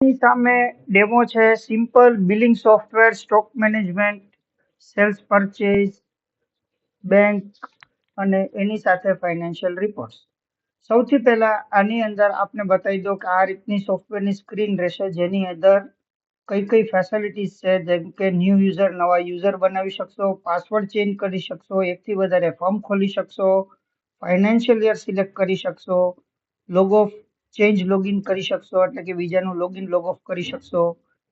ની સામે ડેમો છે simple billing software, stock management, sales purchase, bank અને એની સાથે ફાઇનાન્શિયલ રિપોર્ટ્સ. સૌથી પહેલા આની અંદર આપને બતાવી દો કે આ રીતની સોફ્ટવેરની સ્ક્રીન રહેશે, જેની અંદર કઈ કઈ ફેસિલિટીઝ છે, જેમ કે ન્યૂ યુઝર, નવા યુઝર બનાવી શકશો, પાસવર્ડ ચેન્જ કરી શકશો, એકથી વધારે ફોર્મ ખોલી શકશો, ફાઇનાન્શિયલ યર સિલેક્ટ કરી શકશો, લોગો ચેન્જ લોગિન કરી શકશો, એટલે કે બીજાનું લોગિન લોગ ઓફ કરી શકશો.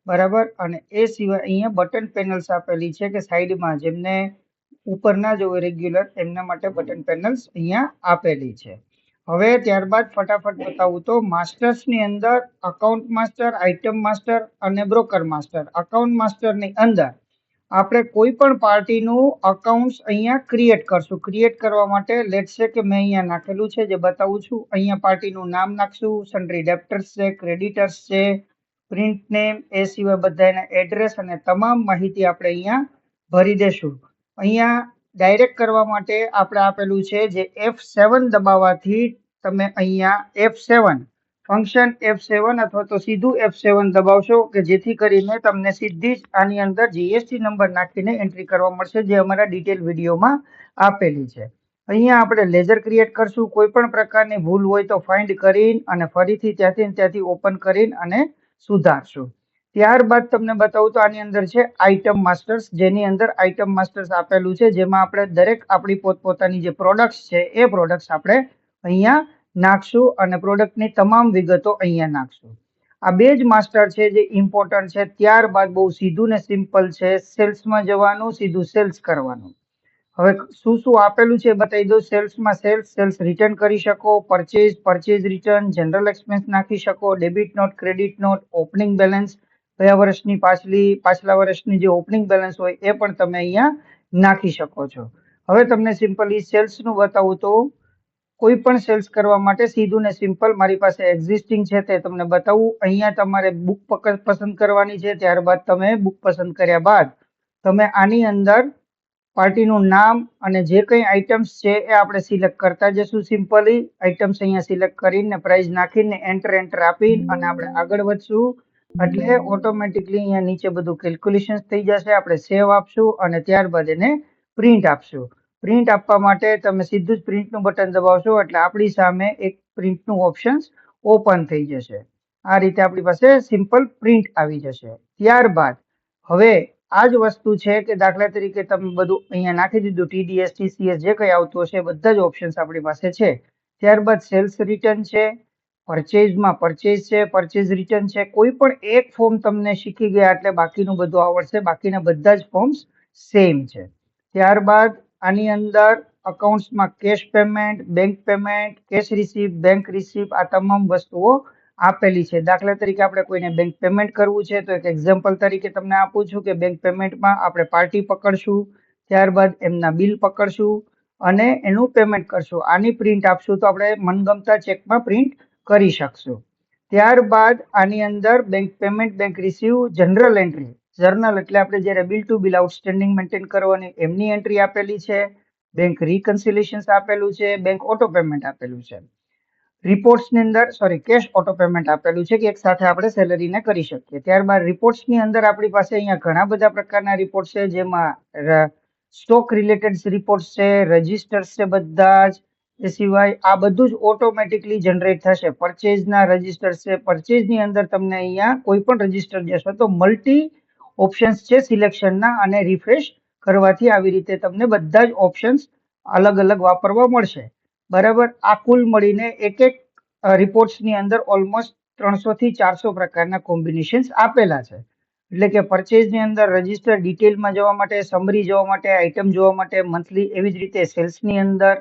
બરાબર. અને એ સિવાય અહીંયા બટન પેનલ્સ આપેલી છે કે સાઈડમાં જેમને ઉપર ના જોવે રેગ્યુલર એમના માટે બટન પેનલ્સ અહીંયા આપેલી છે. હવે ત્યારબાદ ફટાફટ બતાવું તો માસ્ટર્સ ની અંદર અકાઉન્ટ માસ્ટર, આઇટમ માસ્ટર અને બ્રોકર માસ્ટર. અકાઉન્ટ માસ્ટર ની અંદર આપણે કોઈ પણ પાર્ટીનું અકાઉન્ટ અહીંયા ક્રિએટ કરશું. ક્રિએટ કરવા માટે લેટ્સ સે કે મેં અહીંયા નાખેલું છે, જે બતાવું છું. અહીંયા પાર્ટીનું નામ નાખશું, સન્ડ્રી ડેપ્ટર્સ છે, ક્રેડિટર્સ છે, પ્રિન્ટ નેમ, એ સિવાય બધાના એડ્રેસ અને તમામ માહિતી આપણે અહીંયા ભરી દેશું. અહીંયા ડાયરેક્ટ કરવા માટે આપણે આપેલું છે જે F7 દબાવવાથી તમે અહીંયા F7 ફંક્શન F7 અથવા તો સીધું F7 દબાવશો કે જેથી કરીને તમને સીધી જ આની અંદર જીએસટી નંબર નાખીને એન્ટ્રી કરવા મળશે, જે અમારા ડિટેલ વિડીયોમાં આપેલી છે. અહીંયા આપણે લેઝર ક્રિએટ કરશું. કોઈ પણ પ્રકારની ભૂલ હોય તો ફાઇન્ડ કરીને અને ફરીથી ત્યાંથી ઓપન કરીને અને સુધારશું. ત્યારબાદ તમને બતાવું તો આની અંદર છે આઇટમ માસ્ટર્સ, જેની અંદર આઇટમ માસ્ટર્સ આપેલું છે, જેમાં આપણે દરેક આપણી પોતપોતાની જે પ્રોડક્ટ્સ છે એ પ્રોડક્ટ્સ આપણે અહીંયા નાખશું અને પ્રોડક્ટની તમામ વિગતો અહીંયા નાખશું. આ બે જ માસ્ટર છે જે ઇમ્પોર્ટન્ટ છે. ત્યારબાદ બહુ સીધું ને સિમ્પલ છે, સેલ્સમાં જવાનું, સીધું સેલ્સ કરવાનું. હવે શું શું આપેલું છે બતાવી દો. સેલ્સમાં સેલ્સ રિટર્ન કરી શકો, પરચેઝ રિટર્ન, જનરલ એક્સપેન્સ નાખી શકો, debit note, credit note, opening balance, ગયા વર્ષની પાછલા વર્ષની જે ઓપનિંગ બેલેન્સ હોય એ પણ તમે અહીંયા નાખી શકો છો. હવે તમને સિમ્પલી સેલ્સનું બતાવું તો કોઈ પણ સેલ્સ કરવા માટે સીધું ને સિમ્પલ મારી પાસે એક્ઝિસ્ટિંગ છે તે તમને બતાવું. અહીંયા તમારે બુક પસંદ કરવાની છે. ત્યારબાદ તમે બુક પસંદ કર્યા બાદ તમે આની અંદર પાર્ટીનું નામ અને જે કંઈ આઇટમ્સ છે એ આપણે સિલેક્ટ કરતા જશું. સિમ્પલી આઇટમ્સ અહીંયા સિલેક્ટ કરીને પ્રાઇસ નાખીને એન્ટર આપી અને આપણે આગળ વધશું, એટલે ઓટોમેટિકલી અહીંયા નીચે બધું કેલ્ક્યુલેશન થઈ જશે. આપણે સેવ આપશું અને ત્યારબાદ એને પ્રિન્ટ આપશું. પ્રિન્ટ આપવા માટે તમે સીધું જ પ્રિન્ટનું બટન દબાવશો એટલે આપણી સામે એક પ્રિન્ટનું ઓપ્શન ઓપન થઈ જશે. આ રીતે આપણી પાસે સિમ્પલ પ્રિન્ટ આવી જશે. ત્યારબાદ હવે આ જ વસ્તુ છે કે દાખલા તરીકે તમે બધું અહીંયા નાખી દીધું, TDS, TCS જે કંઈ આવતું હશે બધા જ ઓપ્શન્સ આપણી પાસે છે. ત્યારબાદ સેલ્સ રિટર્ન છે, પરચેઝમાં પરચેઝ છે, પરચેઝ રિટર્ન છે. કોઈ પણ એક ફોર્મ તમને શીખી ગયા એટલે બાકીનું બધું આવડશે. બાકીના બધા જ ફોર્મ્સ સેમ છે. ત્યારબાદ આની અંદર અકાઉન્ટ્સમાં cash payment, bank payment, cash receipt, bank receipt, આ તમામ વસ્તુઓ આપેલી છે. દાખલા તરીકે આપણે કોઈને બેંક પેમેન્ટ કરવું છે તો એક એક્ઝામ્પલ તરીકે તમને આપું છું કે બેંક પેમેન્ટમાં આપણે પાર્ટી પકડશું, ત્યારબાદ એમના બિલ પકડશું અને એનું પેમેન્ટ કરશું. આની પ્રિન્ટ આપશું તો આપણે મનગમતા ચેકમાં પ્રિન્ટ કરી શકશું. ત્યારબાદ આની અંદર bank payment, bank receive, general entry, journal એટલે આપણે જ્યારે bill to bill outstanding maintain કરવાની એમની એન્ટ્રી આપેલી છે, બેંક રિકન્સિલેશન આપેલું છે, બેંક ઓટો પેમેન્ટ આપેલું છે, રિપોર્ટ્સની અંદર કેશ ઓટો પેમેન્ટ આપેલું છે કે એક સાથે આપણે સેલેરીને કરી શકીએ. ત્યારબાદ રિપોર્ટ્સની અંદર આપણી પાસે અહીંયા ઘણા બધા પ્રકારના રિપોર્ટ છે, જેમાં સ્ટોક રિલેટેડ રિપોર્ટ્સ છે, રજિસ્ટર્સ છે બધા જ. એ સિવાય આ બધું જ ઓટોમેટિકલી જનરેટ થશે. પરચેઝના રજિસ્ટર છે, પરચેઝની અંદર તમને અહીંયા કોઈ પણ રજિસ્ટર જશો તો મલ્ટી ઓપ્શન્સ છે સિલેક્શનના, અને રિફ્રેશ કરવાથી આવી રીતે તમને બધા જ ઓપ્શન્સ અલગ અલગ વાપરવા મળશે. બરાબર. આ કુલ મળીને એક રિપોર્ટ્સની અંદર ઓલમોસ્ટ 300 થી 400 પ્રકારના કોમ્બિનેશન્સ આપેલા છે. એટલે કે પરચેઝની અંદર રજિસ્ટર ડિટેલમાં જવા માટે, સમરી જોવા માટે, આઇટમ જોવા માટે, મંથલી, એવી જ રીતે સેલ્સની અંદર.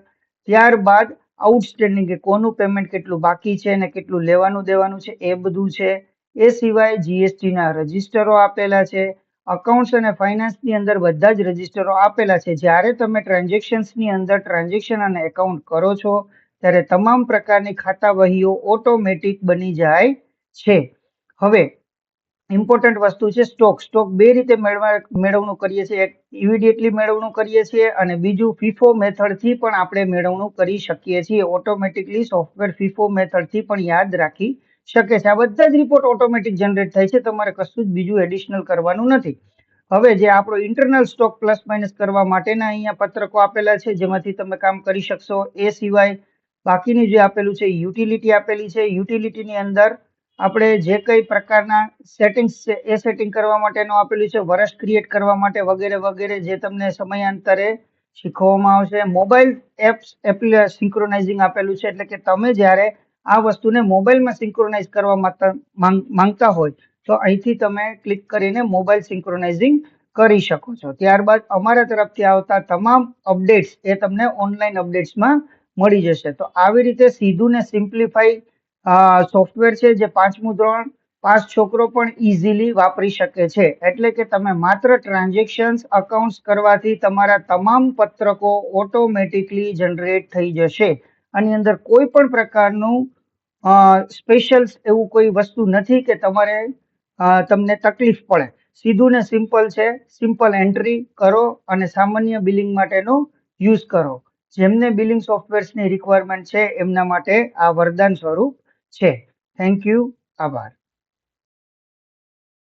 ત્યારબાદ આઉટસ્ટેન્ડિંગ કે કોનું પેમેન્ટ કેટલું બાકી છે અને કેટલું લેવાનું દેવાનું છે એ બધું છે. એ સિવાય જીએસટીના રજિસ્ટરો આપેલા છે. અકાઉન્ટ્સ અને ફાઇનાન્સની અંદર બધા જ રજિસ્ટરો આપેલા છે. જ્યારે તમે ટ્રાન્ઝેક્શન્સની અંદર ટ્રાન્ઝેક્શન અને એકાઉન્ટ કરો છો ત્યારે તમામ પ્રકારની ખાતા વહીઓ ઓટોમેટિક બની જાય છે. હવે ઇમ્પોર્ટન્ટ વસ્તુ છે સ્ટોક બે રીતે મેળવણું કરીએ છીએ. એક ઇમિડિયેટલી મેળવણું કરીએ છીએ અને બીજું ફીફો મેથડથી પણ આપણે મેળવણું કરી શકીએ છીએ. ઓટોમેટિકલી સોફ્ટવેર ફીફો મેથડથી પણ યાદ રાખી શકે છે. આ બધા જ રિપોર્ટ ઓટોમેટિક જનરેટ થાય છે, તમારે કશું જ બીજું એડિશનલ કરવાનું નથી. હવે જે આપણો ઇન્ટરનલ સ્ટોક પ્લસ માઇનસ કરવા માટેના અહીંયા પત્રકો આપેલા છે, જેમાંથી તમે કામ કરી શકશો. એ સિવાય બાકીનું જે આપેલું છે યુટિલિટી આપેલી છે. યુટિલિટીની અંદર આપણે જે કઈ પ્રકારના સેટિંગ્સ છે એ સેટિંગ કરવા માટેનું આપેલું છે, વર્ષ ક્રિએટ કરવા માટે વગેરે વગેરે, જે તમને સમયાંતરે શીખવવામાં આવશે. મોબાઈલ એપ્સ સિંક્રોનાઇઝિંગ આપેલું છે, એટલે કે તમે જ્યારે આ વસ્તુને મોબાઈલમાં સિંક્રોનાઇઝ કરવા માંગતા હોય તો અહીંથી તમે ક્લિક કરીને મોબાઈલ સિંક્રોનાઇઝિંગ કરી શકો છો. ત્યારબાદ અમારા તરફથી આવતા તમામ અપડેટ્સ એ તમને ઓનલાઈન અપડેટ્સમાં મળી જશે. તો આવી રીતે સીધું ને સિમ્પ્લિફાઈ સોફ્ટવેર છે, જે 5મું ધોરણ પાસ છોકરો પણ ઇઝીલી વાપરી શકે છે. એટલે કે તમે માત્ર ટ્રાન્ઝેક્શન્સ અકાઉન્ટ્સ કરવાથી તમારા તમામ પત્રકો ઓટોમેટિકલી જનરેટ થઈ જશે. આની અંદર કોઈ પણ પ્રકારનું સ્પેશિયલ એવું કોઈ વસ્તુ નથી કે તમારે તમને તકલીફ પડે. સીધું ને સિમ્પલ છે. સિમ્પલ એન્ટ્રી કરો અને સામાન્ય બિલિંગ માટેનો યુઝ કરો. જેમને બિલિંગ સોફ્ટવેર્સની રિક્વાયરમેન્ટ છે એમના માટે આ વરદાન સ્વરૂપ છે. Thank you. આભાર.